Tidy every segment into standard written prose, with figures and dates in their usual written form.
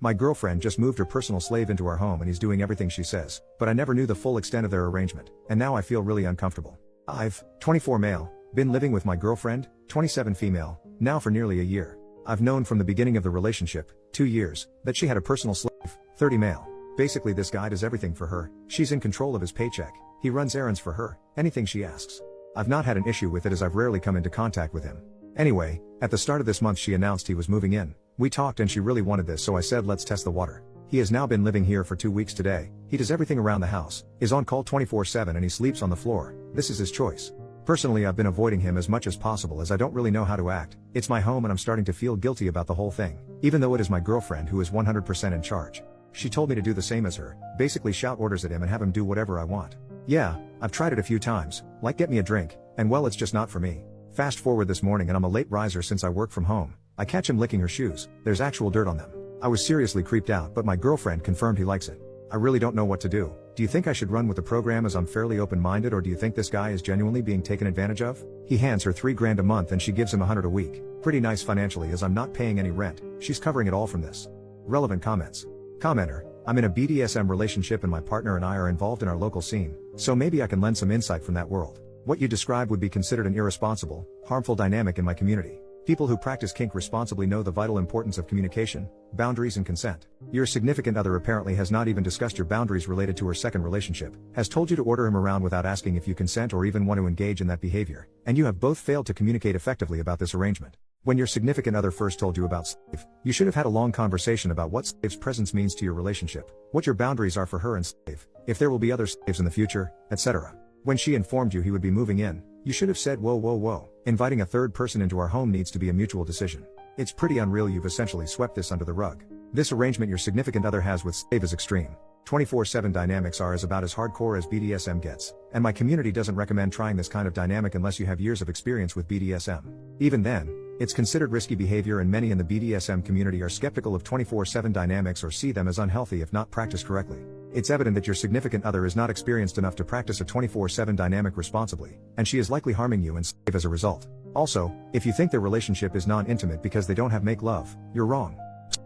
My girlfriend just moved her personal slave into our home and he's doing everything she says, but I never knew the full extent of their arrangement, and now I feel really uncomfortable. I've, 24 male, been living with my girlfriend, 27 female, now for nearly a year. I've known from the beginning of the relationship, 2 years, that she had a personal slave, 30 male. Basically this guy does everything for her, she's in control of his paycheck, he runs errands for her, anything she asks. I've not had an issue with it as I've rarely come into contact with him. Anyway, at the start of this month she announced he was moving in. We talked and she really wanted this, so I said let's test the water. He has now been living here for 2 weeks today, he does everything around the house, is on call 24/7 and he sleeps on the floor. This is his choice. Personally I've been avoiding him as much as possible as I don't really know how to act. It's my home and I'm starting to feel guilty about the whole thing, even though it is my girlfriend who is 100% in charge. She told me to do the same as her, basically shout orders at him and have him do whatever I want. Yeah, I've tried it a few times, like get me a drink, and well it's just not for me. Fast forward this morning and I'm a late riser since I work from home. I catch him licking her shoes, there's actual dirt on them. I was seriously creeped out, but my girlfriend confirmed he likes it. I really don't know what to do. Do you think I should run with the program as I'm fairly open-minded, or do you think this guy is genuinely being taken advantage of? He hands her $3 grand a month and she gives him $100 a week. Pretty nice financially as I'm not paying any rent, she's covering it all from this. Relevant comments. Commenter, I'm in a BDSM relationship and my partner and I are involved in our local scene, so maybe I can lend some insight from that world. What you describe would be considered an irresponsible, harmful dynamic in my community. People who practice kink responsibly know the vital importance of communication, boundaries and consent. Your significant other apparently has not even discussed your boundaries related to her second relationship, has told you to order him around without asking if you consent or even want to engage in that behavior, and you have both failed to communicate effectively about this arrangement. When your significant other first told you about slave, you should have had a long conversation about what slave's presence means to your relationship, what your boundaries are for her and slave, if there will be other slaves in the future, etc. When she informed you he would be moving in, you should have said whoa, inviting a third person into our home needs to be a mutual decision. It's pretty unreal you've essentially swept this under the rug. This arrangement your significant other has with slave is extreme. 24/7 dynamics are about as hardcore as BDSM gets, and my community doesn't recommend trying this kind of dynamic unless you have years of experience with BDSM. Even then, it's considered risky behavior and many in the BDSM community are skeptical of 24/7 dynamics or see them as unhealthy if not practiced correctly. It's evident that your significant other is not experienced enough to practice a 24/7 dynamic responsibly, and she is likely harming you and slave as a result. Also, if you think their relationship is non-intimate because they don't have make love, you're wrong.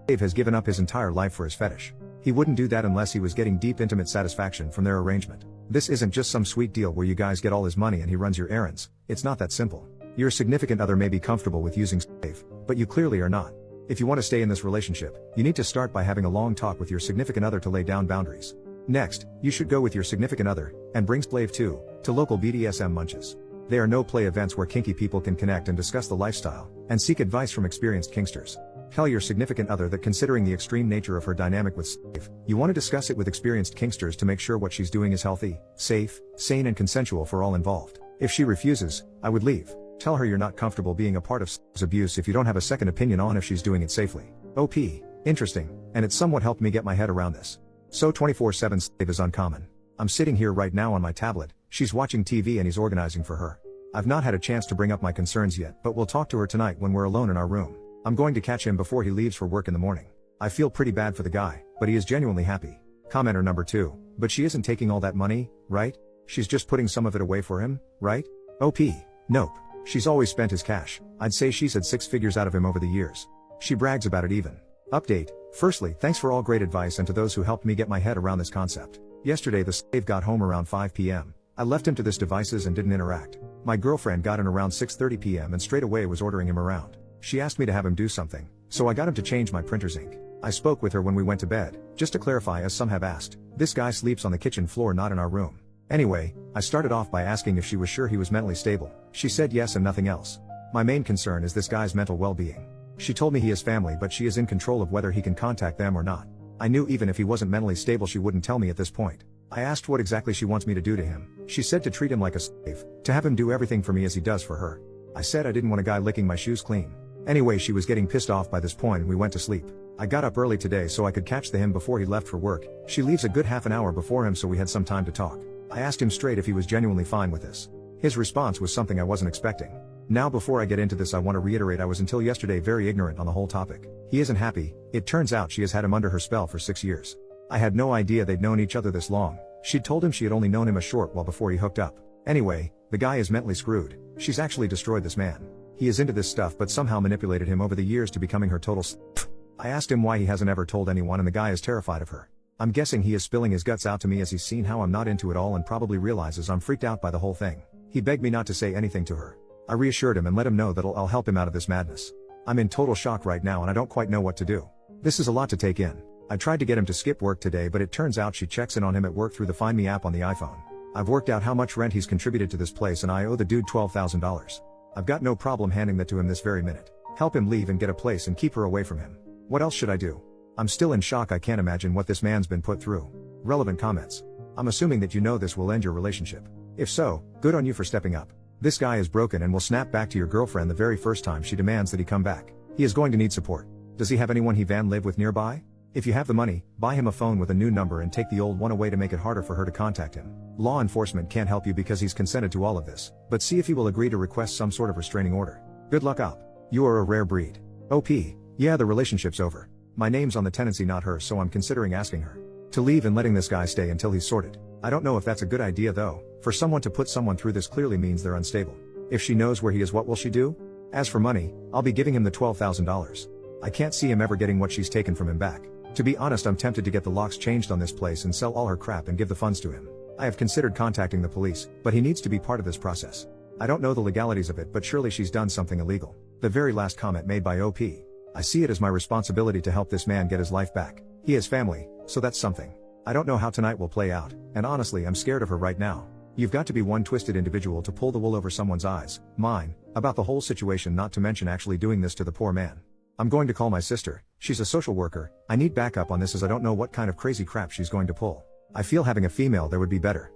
Slave has given up his entire life for his fetish. He wouldn't do that unless he was getting deep intimate satisfaction from their arrangement. This isn't just some sweet deal where you guys get all his money and he runs your errands. It's not that simple. Your significant other may be comfortable with using slave, but you clearly are not. If you want to stay in this relationship, you need to start by having a long talk with your significant other to lay down boundaries. Next, you should go with your significant other, and bring slave to local BDSM munches. They are no-play events where kinky people can connect and discuss the lifestyle, and seek advice from experienced kinksters. Tell your significant other that considering the extreme nature of her dynamic with slave, you want to discuss it with experienced kinksters to make sure what she's doing is healthy, safe, sane and consensual for all involved. If she refuses, I would leave. Tell her you're not comfortable being a part of slave's abuse if you don't have a second opinion on if she's doing it safely. OP. Interesting, and it somewhat helped me get my head around this. So 24/7 slave is uncommon. I'm sitting here right now on my tablet, she's watching TV and he's organizing for her. I've not had a chance to bring up my concerns yet, but we'll talk to her tonight when we're alone in our room. I'm going to catch him before he leaves for work in the morning. I feel pretty bad for the guy, but he is genuinely happy. Commenter number 2, but she isn't taking all that money, right? She's just putting some of it away for him, right? OP. Nope. She's always spent his cash. I'd say she's had 6 figures out of him over the years. She brags about it even. Update. Firstly, thanks for all great advice and to those who helped me get my head around this concept. Yesterday the slave got home around 5 p.m. I left him to his devices and didn't interact. My girlfriend got in around 6:30 p.m. and straight away was ordering him around. She asked me to have him do something, so I got him to change my printer's ink. I spoke with her when we went to bed, just to clarify as some have asked, this guy sleeps on the kitchen floor not in our room. Anyway, I started off by asking if she was sure he was mentally stable. She said yes and nothing else. My main concern is this guy's mental well-being. She told me he has family but she is in control of whether he can contact them or not. I knew even if he wasn't mentally stable she wouldn't tell me at this point. I asked what exactly she wants me to do to him. She said to treat him like a slave, to have him do everything for me as he does for her. I said I didn't want a guy licking my shoes clean. Anyway, she was getting pissed off by this point and we went to sleep. I got up early today so I could catch him before he left for work. She leaves a good half an hour before him so we had some time to talk. I asked him straight if he was genuinely fine with this. His response was something I wasn't expecting. Now before I get into this I want to reiterate I was until yesterday very ignorant on the whole topic. He isn't happy. It turns out she has had him under her spell for 6 years. I had no idea they'd known each other this long. She'd told him she had only known him a short while before he hooked up. Anyway, the guy is mentally screwed. She's actually destroyed this man. He is into this stuff but somehow manipulated him over the years to becoming her total slave. I asked him why he hasn't ever told anyone and the guy is terrified of her. I'm guessing he is spilling his guts out to me as he's seen how I'm not into it all and probably realizes I'm freaked out by the whole thing. He begged me not to say anything to her. I reassured him and let him know that I'll help him out of this madness. I'm in total shock right now and I don't quite know what to do. This is a lot to take in. I tried to get him to skip work today, but it turns out she checks in on him at work through the Find Me app on the iPhone. I've worked out how much rent he's contributed to this place and I owe the dude $12,000. I've got no problem handing that to him this very minute. Help him leave and get a place and keep her away from him. What else should I do? I'm still in shock. I can't imagine what this man's been put through. Relevant comments. I'm assuming that you know this will end your relationship. If so, good on you for stepping up. This guy is broken and will snap back to your girlfriend the very first time she demands that he come back. He is going to need support. Does he have anyone he van live with nearby? If you have the money, buy him a phone with a new number and take the old one away to make it harder for her to contact him. Law enforcement can't help you because he's consented to all of this, but see if he will agree to request some sort of restraining order. Good luck up. You are a rare breed. OP. Yeah, the relationship's over. My name's on the tenancy, not hers, so I'm considering asking her to leave and letting this guy stay until he's sorted. I don't know if that's a good idea though. For someone to put someone through this clearly means they're unstable. If she knows where he is, what will she do? As for money, I'll be giving him the $12,000. I can't see him ever getting what she's taken from him back. To be honest, I'm tempted to get the locks changed on this place and sell all her crap and give the funds to him. I have considered contacting the police, but he needs to be part of this process. I don't know the legalities of it, but surely she's done something illegal. The very last comment made by OP. I see it as my responsibility to help this man get his life back. He has family, so that's something. I don't know how tonight will play out, and honestly I'm scared of her right now. You've got to be one twisted individual to pull the wool over someone's eyes, mine, about the whole situation, not to mention actually doing this to the poor man. I'm going to call my sister. She's a social worker. I need backup on this as I don't know what kind of crazy crap she's going to pull. I feel having a female there would be better.